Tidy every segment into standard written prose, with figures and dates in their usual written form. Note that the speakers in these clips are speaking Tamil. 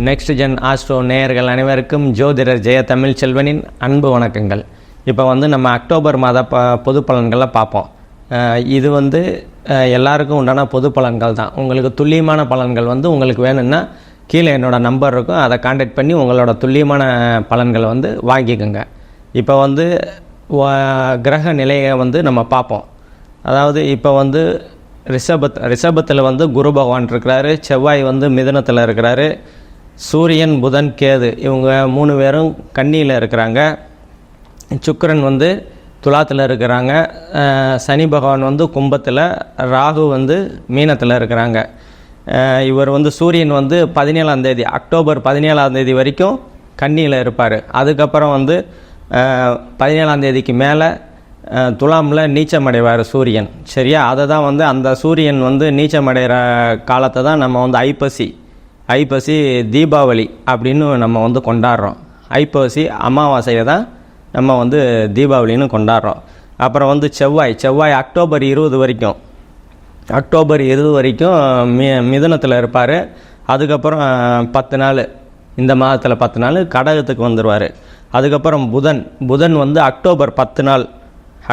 நெக்ஸ்ட் ஜென் ஆஸ்ட்ரோ நேயர்கள் அனைவருக்கும் ஜோதிடர் ஜெய தமிழ் செல்வனின் அன்பு வணக்கங்கள். இப்போ நம்ம அக்டோபர் மாத பொது பலன்களை பார்ப்போம். இது எல்லாருக்கும் உண்டான பொது பலன்கள் தான். உங்களுக்கு துல்லியமான பலன்கள் உங்களுக்கு வேணும்னா கீழே என்னோடய நம்பர் இருக்கும், அதை கான்டாக்ட் பண்ணி உங்களோட துல்லியமான பலன்களை வாங்கிக்கோங்க. இப்போ கிரக நிலையை நம்ம பார்ப்போம். அதாவது இப்போ ரிஷபத்தில் குரு பகவான் இருக்கிறாரு, செவ்வாய் மிதுனத்தில் இருக்கிறாரு, சூரியன் புதன் கேது இவங்க 3 பேரும் கன்னியில் இருக்கிறாங்க, சுக்கிரன் துலாத்தில் இருக்கிறாங்க, சனி பகவான் கும்பத்தில், ராகு மீனத்தில் இருக்கிறாங்க. இவர் சூரியன் 17ஆம் தேதி அக்டோபர் 17ஆம் தேதி வரைக்கும் கன்னியில் இருப்பார். அதுக்கப்புறம் 17ஆம் தேதிக்கு மேலே துலாமில் நீச்சமடைவார் சூரியன். சரியா? அதை தான் அந்த சூரியன் நீச்சமடைகிற காலத்தை தான் நம்ம ஐப்பசி தீபாவளி அப்படின்னு நம்ம கொண்டாடுறோம். ஐப்பசி அமாவாசையை தான் நம்ம தீபாவளின்னு கொண்டாடுறோம். அப்புறம் செவ்வாய் அக்டோபர் 20 வரைக்கும் மிதுனத்தில் இருப்பார். அதுக்கப்புறம் 10 நாள், இந்த மாதத்தில் 10 நாள் கடகத்துக்கு வந்துடுவார். அதுக்கப்புறம் புதன் அக்டோபர் 10 நாள்,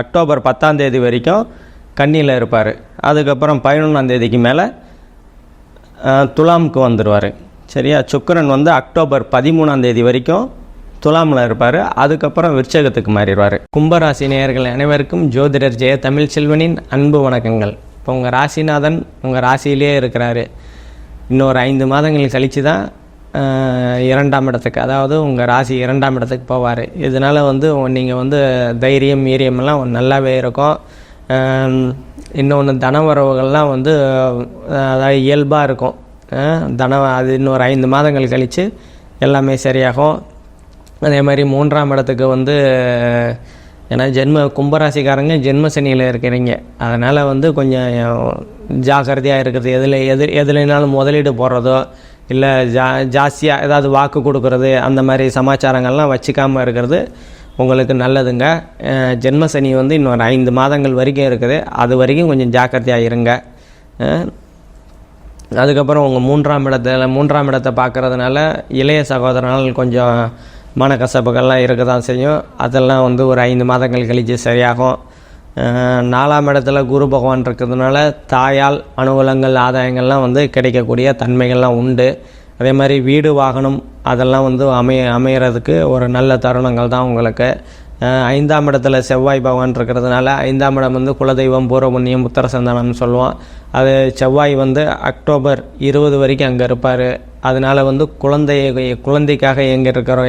அக்டோபர் 10ஆம் தேதி வரைக்கும் கன்னியில் இருப்பார். அதுக்கப்புறம் 11ஆம் தேதிக்கு மேலே துலாமுக்கு வந்துடுவார். சரியா? சுக்கிரன் அக்டோபர் 13ஆம் தேதி வரைக்கும் துலாமில் இருப்பார். அதுக்கப்புறம் விருச்சகத்துக்கு மாறிடுவார். கும்பராசி நேயர்கள் அனைவருக்கும் ஜோதிடர் ஜெய தமிழ் செல்வனின் அன்பு வணக்கங்கள். இப்போ உங்கள் ராசிநாதன் உங்கள் ராசியிலே இருக்கிறாரு. இன்னொரு 5 மாதங்கள் கழித்து தான் 2ஆம் இடத்துக்கு, அதாவது உங்கள் ராசி 2ஆம் இடத்துக்கு போவார். இதனால் நீங்கள் தைரியம் வீரியமெல்லாம் நல்லாவே இருக்கும். இன்னொன்று தனவரவுகள்லாம் அதாவது இயல்பாக இருக்கும். அது இன்னொரு 5 மாதங்கள் கழித்து எல்லாமே சரியாகும். அதே மாதிரி 3ஆம் இடத்துக்கு ஏன்னா கும்பராசிக்காரங்க ஜென்ம சனியில் இருக்கிறீங்க. அதனால் கொஞ்சம் ஜாக்கிரதையாக இருக்கிறது. எதுலைனாலும் முதலீடு போடுறதோ இல்லை ஜாஸ்தியாக ஏதாவது வாக்கு கொடுக்கறது அந்த மாதிரி சமாச்சாரங்கள்லாம் வச்சுக்காமல் இருக்கிறது உங்களுக்கு நல்லதுங்க. ஜென்ம சனி இன்னொரு 5 மாதங்கள் வரைக்கும் இருக்குது. அது வரைக்கும் கொஞ்சம் ஜாக்கிரதையாக இருங்க. அதுக்கப்புறம் உங்கள் 3ஆம் இடத்தை பார்க்குறதுனால இளைய சகோதரனால் கொஞ்சம் மனக்கசப்புகள்லாம் இருக்க தான் செய்யும். அதெல்லாம் ஒரு 5 மாதங்கள் கழித்து சரியாகும். 4ஆம் இடத்துல குரு பகவான் இருக்கிறதுனால தாயால் அனுகூலங்கள் ஆதாயங்கள்லாம் கிடைக்கக்கூடிய தன்மைகள்லாம் உண்டு. அதே மாதிரி வீடு வாகனம் அதெல்லாம் அமையறதுக்கு ஒரு நல்ல தருணங்கள் தான் உங்களுக்கு. 5ஆம் இடத்துல செவ்வாய் பகவான் இருக்கிறதுனால 5ஆம் இடம் குலதெய்வம் பூர்வ புண்ணியம் உத்தர சந்தானம்னு சொல்லுவோம். அது செவ்வாய் அக்டோபர் 20 வரைக்கும் அங்கே இருப்பார். அதனால் குழந்தைக்காக எங்கே இருக்கிற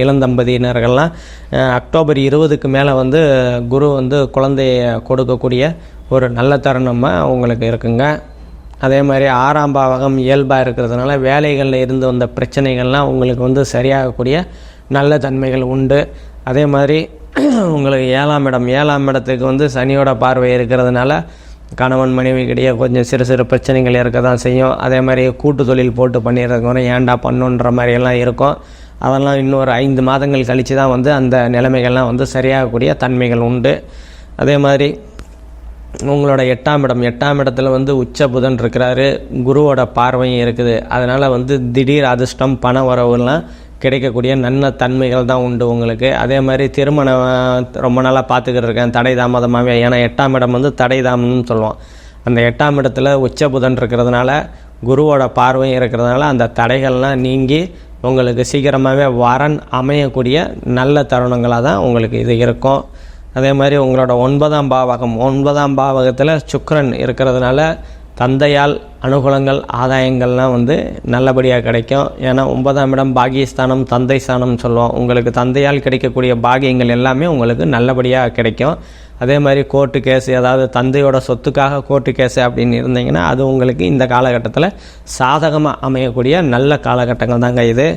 இளந்தம்பதியினர்கள்லாம் அக்டோபர் 20க்கு மேலே குரு குழந்தைய கொடுக்கக்கூடிய ஒரு நல்ல தருணமாக உங்களுக்கு இருக்குங்க. அதே மாதிரி 6ஆம் பாவகம் இயல்பாக இருக்கிறதுனால வேலைகளில் இருந்து வந்த பிரச்சனைகள்லாம் உங்களுக்கு சரியாகக்கூடிய நல்ல தன்மைகள் உண்டு. அதே மாதிரி உங்களுக்கு 7ஆம் இடத்துக்கு சனியோட பார்வை இருக்கிறதுனால கணவன் மனைவிக்கிடையே கொஞ்சம் சிறு பிரச்சனைகள் இருக்க தான் செய்யும். அதே மாதிரி கூட்டு தொழில் போட்டு பண்ணிடுறதுக்கு ஏன்டா பண்ணுன்ற மாதிரியெல்லாம் இருக்கும். அதெல்லாம் இன்னொரு 5 மாதங்கள் கழித்து தான் அந்த நிலைமைகள்லாம் சரியாகக்கூடிய தன்மைகள் உண்டு. அதே மாதிரி உங்களோட 8ஆம் இடத்துல உச்ச புதன் இருக்கிறாரு, குருவோட பார்வையும் இருக்குது. அதனால் திடீர் அதிர்ஷ்டம் பண வரவுலாம் கிடைக்கக்கூடிய நல்ல தன்மைகள் தான் உண்டு உங்களுக்கு. அதே மாதிரி திருமணம் ரொம்ப நாளாக பார்த்துக்கிட்டு இருக்கேன் தடை தாமதமாகவே. ஏன்னா 8ஆம் இடம் தடை தாமதம்னு சொல்லுவோம். அந்த 8ஆம் இடத்துல உச்ச புதன் இருக்கிறதுனால குருவோட பார்வையும் இருக்கிறதுனால அந்த தடைகள்லாம் நீங்கி உங்களுக்கு சீக்கிரமாகவே வரன் அமையக்கூடிய நல்ல தருணங்களாக தான் உங்களுக்கு இது இருக்கும். அதே மாதிரி உங்களோட 9ஆம் பாவகத்தில் சுக்கிரன் இருக்கிறதுனால தந்தையால் அனுகூலங்கள் ஆதாயங்கள்லாம் நல்லபடியாக கிடைக்கும். ஏன்னா 9ஆம் இடம் பாகியஸ்தானம், தந்தை ஸ்தானம்னு சொல்லுவோம். உங்களுக்கு தந்தையால் கிடைக்கக்கூடிய பாகியங்கள் எல்லாமே உங்களுக்கு நல்லபடியாக கிடைக்கும். அதே மாதிரி கோர்ட்டு கேஸு, அதாவது தந்தையோட சொத்துக்காக கோர்ட்டு கேஸு அப்படின்னு இருந்தீங்கன்னா அது உங்களுக்கு இந்த காலகட்டத்தில் சாதகமாக அமையக்கூடிய நல்ல காலகட்டங்கள் தாங்க இது.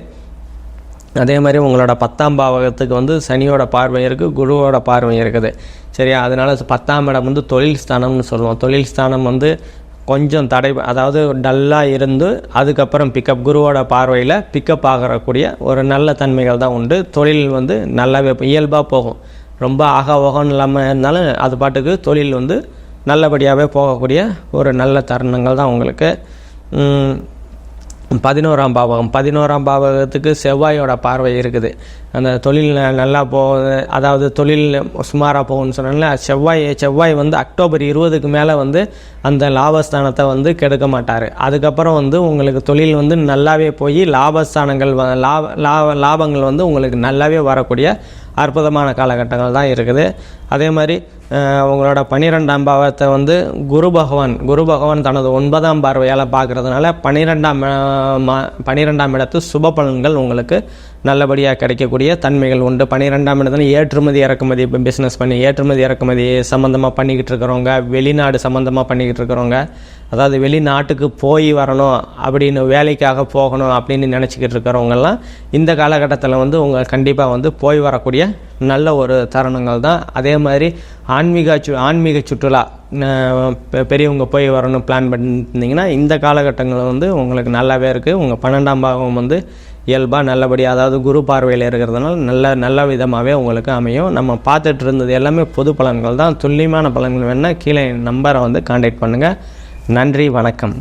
அதே மாதிரி உங்களோட 10ஆம் பாவகத்துக்கு சனியோட பார்வை இருக்குது, குருவோட பார்வை இருக்குது. சரியா? அதனால் 10ஆம் இடம் தொழில் ஸ்தானம்னு சொல்லுவோம். தொழில் ஸ்தானம் கொஞ்சம் தடை, அதாவது டல்லாக இருந்து அதுக்கப்புறம் பிக்கப், குருவோட பார்வையில் பிக்கப் ஆகக்கூடிய ஒரு நல்ல தன்மைகள் தான் உண்டு. தொழில் நல்லாவே இயல்பாக போகும். ரொம்ப ஓகன்னு இல்லாமல் இருந்தாலும் அது பாட்டுக்கு தொழில் நல்லபடியாகவே போகக்கூடிய ஒரு நல்ல தருணங்கள் தான் உங்களுக்கு. 11ஆம் பாவகம், 11ஆம் பாவகத்துக்கு செவ்வாயோட பார்வை இருக்குது. அந்த தொழில் நல்லா போகுது, அதாவது தொழில் சுமாராக போகும்னு சொன்னால செவ்வாய் வந்து அக்டோபர் 20க்கு மேலே வந்து அந்த லாபஸ்தானத்தை வந்து கெடுக்க மாட்டார். அதுக்கப்புறம் வந்து உங்களுக்கு தொழில் வந்து நல்லாவே போய் லாபஸ்தானங்கள் லாபங்கள் வந்து உங்களுக்கு நல்லாவே வரக்கூடிய அற்புதமான காலகட்டங்கள் தான் இருக்குது. அதே மாதிரி உங்களோட 12ஆம் பாவத்தை வந்து குரு பகவான் தனது 9ஆம் பார்வையால் பார்க்குறதுனால 12ஆம் இடத்து சுப பலன்கள் உங்களுக்கு நல்லபடியாக கிடைக்கக்கூடிய தன்மைகள் உண்டு. 12ஆம் இடத்துல ஏற்றுமதி இறக்குமதி பிஸ்னஸ் பண்ணி ஏற்றுமதி இறக்குமதி சம்மந்தமாக பண்ணிக்கிட்டு இருக்கிறவங்க, வெளிநாடு சம்மந்தமாக பண்ணிக்கிட்டு இருக்கிறவங்க, அதாவது வெளிநாட்டுக்கு போய் வரணும் அப்படின்னு வேலைக்காக போகணும் அப்படின்னு நினச்சிக்கிட்டு இருக்கிறவங்கெல்லாம் இந்த காலகட்டத்தில் வந்து உங்கள் கண்டிப்பாக வந்து போய் வரக்கூடிய நல்ல ஒரு தருணங்கள் தான். அதே மாதிரி ஆன்மீக சுற்றுலா பெரியவங்க போய் வரணும் பிளான் பண்ணியிருந்தீங்கன்னா இந்த காலகட்டங்கள் வந்து உங்களுக்கு நல்லாவே இருக்குது. உங்கள் 12ஆம் பாவம் வந்து இயல்பாக நல்லபடியாக, அதாவது குரு பார்வையில் இருக்கிறதுனால நல்ல விதமாகவே உங்களுக்கு அமையும். நம்ம பார்த்துட்டு இருந்தது எல்லாமே பொது பலன்கள் தான். துல்லியமான பலன்கள் வேணுன்னா கீழே நம்பரை வந்து கான்டாக்ட் பண்ணுங்கள். நன்றி, வணக்கம்.